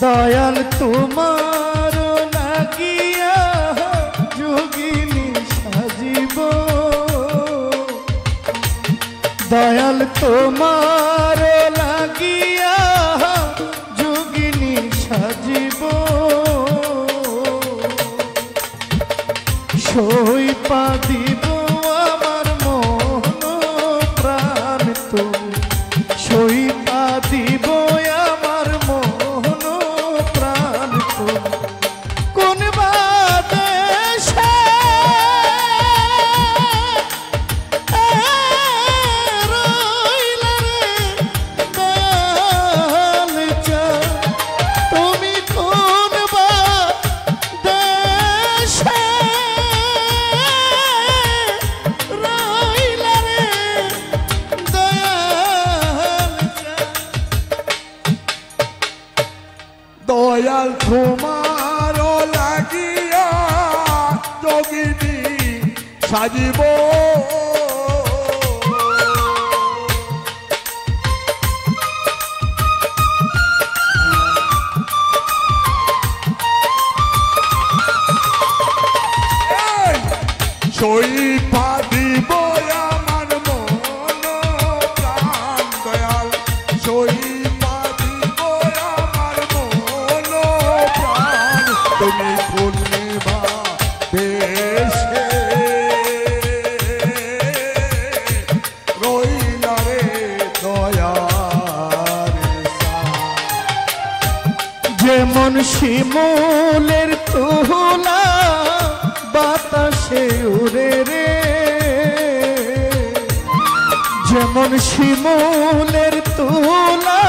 দয়াল তোমার লাগিয়া যোগিনী সাজিব, দয়াল তোমার লাগিয়া যোগিনী সাজিব, সইপা দিব আমার মন প্রাণ তুমি, সইপা দিব আমার মন প্রাণ তুমি। কোন বাদেশে রইলা রে দয়াল চাঁদ, তুমি কোন বাদেশে রইলা রে দয়াল চাঁদ। দয়াল তোমার লাগিয়া যোগিনী সাজিব, সইপা দিব আমার মন প্রাণ, দয়াল সইপা দিব আমার মন প্রাণ, তুমি পূর্ণিমা দেশে রইলা রে দয়ার যেমন শিমুলের তুলা বাতাসে উড়ে রে, যেমন শিমুলের তুলা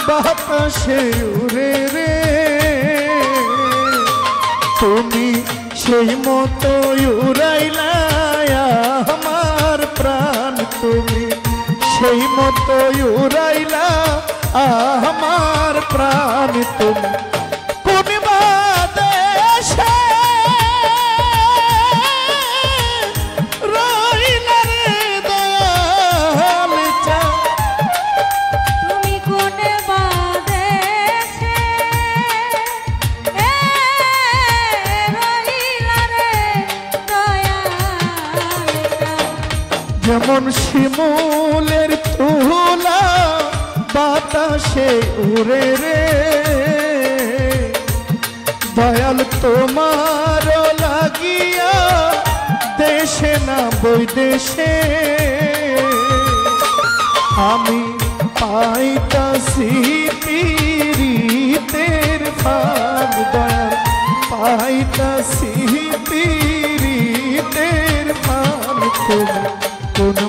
বাতাসে উড়ে রে, তুমি সেই মতো উড়াইলা আমার প্রাণ, তুমি সেই মতো উড়াইলা আমার প্রাণ, তুমি কোন বাদেশে রইলা রে দয়াল চাঁদ, তুমি কোন বাদেশে রহিলা রে দয়াল চাঁদ। যেমন শিমুলের তুলা বাতাসে উড়ে রে, দয়াল তোমার লাগিয়া দেশে না বৈদেশে আমি পাইতাছি পীড়িতের ফাঁদ, দয়াল পাইতাছি পীড়িতের ফাঁদ, তুমি কোন